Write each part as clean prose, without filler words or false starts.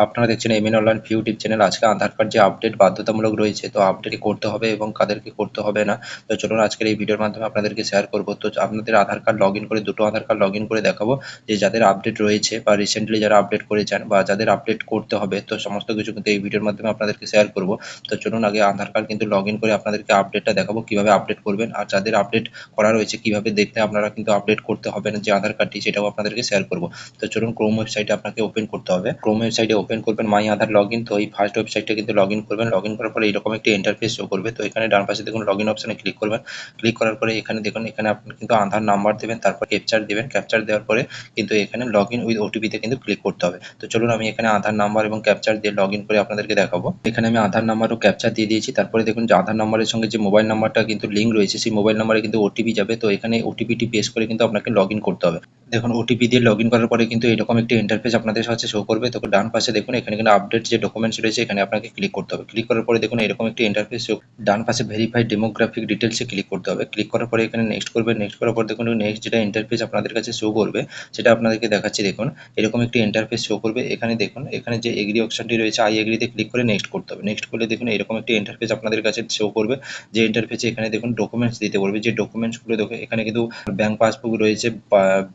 আপনারা দেখছেন MN online YouTube channel. আজকে আধার কার্ড যে আপডেট বাধ্যতামূলক রয়েছে, তো আপডেট করতে হবে এবং কাদেরকে করতে হবে না। তো চলুন আজকের এই ভিডিওর মাধ্যমে আপনাদেরকে শেয়ার করব। তো আপনাদের আধার কার্ড লগ ইন করে দুটো আধার কার্ড লগ ইন করে দেখাবো যে যাদের আপডেট রয়েছে বা রিসেন্টলি যারা আপডেট করেছেন বা যাদের আপডেট করতে হবে, তো সমস্ত কিছু কিন্তু এই ভিডিওর মাধ্যমে আপনাদেরকে শেয়ার করব। তো চলুন আগে আধার কার্ড কিন্তু লগ ইন করে আপনাদেরকে আপডেটটা দেখাবো কিভাবে আপডেট করবেন, আর যাদের আপডেট করা রয়েছে কিভাবে দেখতে আপনারা কিন্তু আপডেট করতে হবে না যে আধার কার্ডটি, সেটাও আপনাদেরকে শেয়ার করব। তো চলুন ক্রোম ওয়েবসাইটে আপনাকে ওপেন করতে হবে। ক্রোম ওয়েবসাইটে ওপেন করবেন মাই আধার লগ ইন। তো এই ফার্স্ট ওয়েবসাইটটা কিন্তু লগ ইন করবেন। লগ ইন করার পরে এরকম একটি ইন্টারফেস শো করবে। তো এখানে ডান পাশে দেখুন লগ ইন অপশানে ক্লিক করবেন। ক্লিক করার পরে এখানে দেখুন, এখানে আপনি কিন্তু আধার নাম্বার দেবেন, তারপর ক্যাপচার দেবেন। ক্যাপচার দেওয়ার পরে কিন্তু এখানে লগ ইন উইথ ওটিপিতে কিন্তু ক্লিক করতে হবে। তো চলুন আমি এখানে আধার নাম্বার এবং ক্যাপচার দিয়ে লগ ইন করে আপনাদেরকে দেখাবো। এখানে আমি আধার নাম্বার ও ক্যাপচার দিয়ে দিয়েছি। তারপরে দেখুন যে আধার নাম্বারের সঙ্গে যে মোবাইল নাম্বারটা কিন্তু লিঙ্ক রয়েছে, সেই মোবাইল নাম্বারে কিন্তু ওটিপি যাবে। তো এখানে ওটিপিটি পেস্ট করে কিন্তু আপনাকে লগ ইন করতে হবে। দেখুন ওটিপি দিয়ে লগ ইন করার পরে কিন্তু এরকম একটি ইন্টারফেস আপনাদের কাছে শো করবে। তো ডান পাশে দেখুন এখানে কিন্তু আপডেট যে ডকুমেন্টস রয়েছে, এখানে আপনাকে ক্লিক করতে হবে। ক্লিক করার পরে দেখুন এরকম একটি ইন্টারফেস শো, ডান পাশে ভেরিফাই ডেমোগ্রাফিক ডিটেলসে ক্লিক করতে হবে। ক্লিক করার পরে এখানে নেক্সট করবে। নেক্সট করার পর দেখুন নেক্সট যেটা ইন্টারফেস আপনাদের কাছে শো করবে, সেটা আপনাদেরকে দেখাচ্ছি। দেখুন এরকম একটি ইন্টারফেস শো করবে। এখানে দেখুন এখানে যে এগ্রি অপশনটি রয়েছে, আই এগ্রিতে ক্লিক করে নেক্সট করতে হবে। নেক্সট করলে দেখুন এরকম একটি ইন্টারফেস আপনাদের কাছে শো করবে। যে ইন্টারফেসে এখানে দেখুন ডকুমেন্টস দিতে বলবে। যে ডকুমেন্টসগুলো দেখুন এখানে কিন্তু ব্যাংক পাসবুক রয়েছে,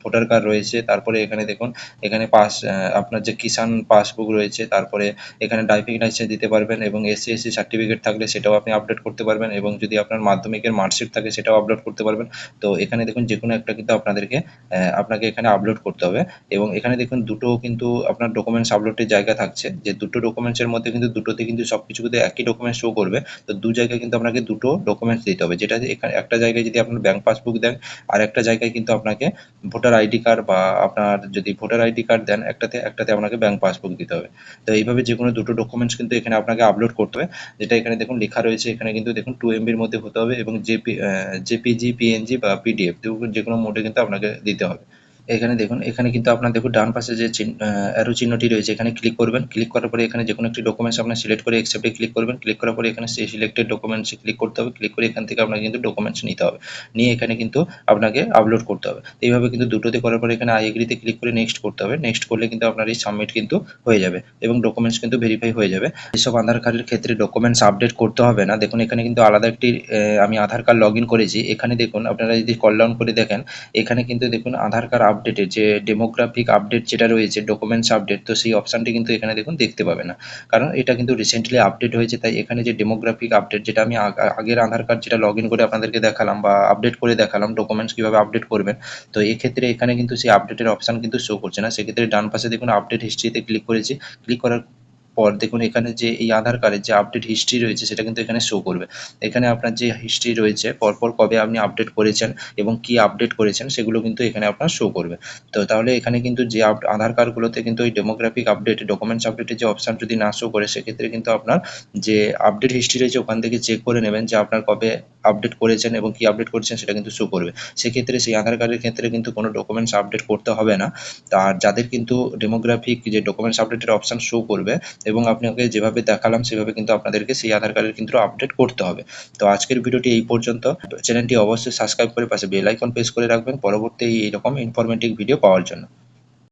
ভোটার কার্ড রয়েছে, তারপরে এখানে দেখুন এখানে আপনার যে কিষাণ পাসবুক রয়েছে, তারপরে এখানে ড্রাইভিং লাইসেন্স দিতে পারবেন এবং এসসি সার্টিফিকেট থাকলে সেটাও আপনি আপডেট করতে পারবেন, এবং যদি আপনার মাধ্যমিকের মার্কশিট থাকে সেটাও আপলোড করতে পারবেন। তো এখানে দেখুন যে কোনো একটা কিন্তু আপনাকে এখানে আপলোড করতে হবে। এবং এখানে দেখুন দুটো কিন্তু আপনার ডকুমেন্টস আপলোডের জায়গা থাকছে, যে দুটো ডকুমেন্টসের মধ্যে কিন্তু দুটোতে কিন্তু সব কিছু কিন্তু একই ডকুমেন্টস শো করবে। তো দু জায়গায় কিন্তু আপনাকে দুটো ডকুমেন্টস দিতে হবে, যেটা এখানে একটা জায়গায় যদি আপনার ব্যাংক পাসবুক দেন, আর একটা জায়গায় কিন্তু আপনাকে ভোটার আইডি কার্ড, বা আপনার যদি ভোটার আইডি কার্ড দেন একটাতে, একটাতে আপনাকে ব্যাংক পাসবুক দিতে হবে। তো এইভাবে যে কোনো দুটো ডকুমেন্টস কিন্তু এখানে আপনাকে আপলোড করতে হবে, যেটা এখানে দেখুন লেখা রয়েছে। এখানে কিন্তু দেখুন 2 MBর মধ্যে হতে হবে, এবং জেপিজি, পিএনজি বা পিডিএফ যে কোনো মোডে কিন্তু আপনাকে দিতে হবে। এখানে দেখুন, এখানে কিন্তু আপনার দেখুন ডান পাশে যে অ্যারো চিহ্নটি রয়েছে, এখানে ক্লিক করবেন। ক্লিক করার পরে এখানে যে কোনো একটি ডকুমেন্টস আপনার সিলেক্ট করে অ্যাকসেপ্টে ক্লিক করবেন। ক্লিক করার পরে এখানে সেই সিলেক্টেড ডকুমেন্টসে ক্লিক করতে হবে। ক্লিক করে এখান থেকে আপনাকে কিন্তু ডকুমেন্টস নিতে হবে, নিয়ে এখানে কিন্তু আপনাকে আপলোড করতে হবে। এইভাবে কিন্তু দুটোতে করার পরে এখানে আই এগ্রিতে ক্লিক করে নেক্সট করতে হবে। নেক্সট করলে কিন্তু আপনার এই সাবমিট কিন্তু হয়ে যাবে এবং ডকুমেন্টস কিন্তু ভেরিফাই হয়ে যাবে। এসব আধার কার্ডের ক্ষেত্রে ডকুমেন্টস আপডেট করতে হবে না। দেখুন এখানে কিন্তু আলাদা একটি আমি আধার কার্ড লগ ইন করেছি। এখানে দেখুন আপনারা যদি কল ডাউন করে দেখেন, এখানে কিন্তু দেখুন আধার কার্ড আপডেটের যে ডেমোগ্রাফিক আপডেট যেটা রয়েছে, ডকুমেন্টস আপডেট, তো সেই অপশানটি কিন্তু এখানে দেখুন দেখতে পাবে না, কারণ এটা কিন্তু রিসেন্টলি আপডেট হয়েছে। তাই এখানে যে ডেমোগ্রাফিক আপডেট, যেটা আমি আগের আধার কার্ড যেটা লগ ইন করে আপনাদেরকে দেখালাম বা আপডেট করে দেখালাম ডকুমেন্টস কীভাবে আপডেট করবেন, তো এক্ষেত্রে এখানে কিন্তু সেই আপডেটের অপশান কিন্তু শো করছে না। সেক্ষেত্রে ডান পাশে দেখুন আপডেট হিস্ট্রিতে ক্লিক করেছি। ক্লিক করার পর দেখুন এখানে যে এই আধার কার্ডের যে আপডেট হিস্ট্রি রয়েছে, সেটা কিন্তু এখানে শো করবে। এখানে আপনার যে হিস্ট্রি রয়েছে, পরপর কবে আপনি আপডেট করেছেন এবং কি আপডেট করেছেন, সেগুলো কিন্তু এখানে আপনার শো করবে। তো তাহলে এখানে কিন্তু যে আধার কার্ডগুলোতে কিন্তু ওই ডেমোগ্রাফিক আপডেট, ডকুমেন্টস আপডেটের যে অপশান যদি না শো করে, সেক্ষেত্রে কিন্তু আপনার যে আপডেট হিস্ট্রি রয়েছে ওখান থেকে চেক করে নেবেন যে আপনার কবে আপডেট করেছেন এবং কি আপডেট করেছেন, সেটা কিন্তু শো করবে। সেক্ষেত্রে সেই আধার কার্ডের ক্ষেত্রে কিন্তু কোনো ডকুমেন্টস আপডেট করতে হবে না। আর যাদের কিন্তু ডেমোগ্রাফিক যে ডকুমেন্টস আপডেটের অপশান শো করবে এবং আপনাকে যেভাবে দেখালাম সেভাবে কিন্তু আপনাদেরকে সেই আধার কার্ডের কিন্তু আপডেট করতে হবে। তো আজকের ভিডিওটি এই পর্যন্ত। চ্যানেলটি অবশ্যই সাবস্ক্রাইব করে পাশে বেল আইকন প্রেস করে রাখবেন পরবর্তী এইরকম ইনফরমেটিভ ভিডিও পাওয়ার জন্য।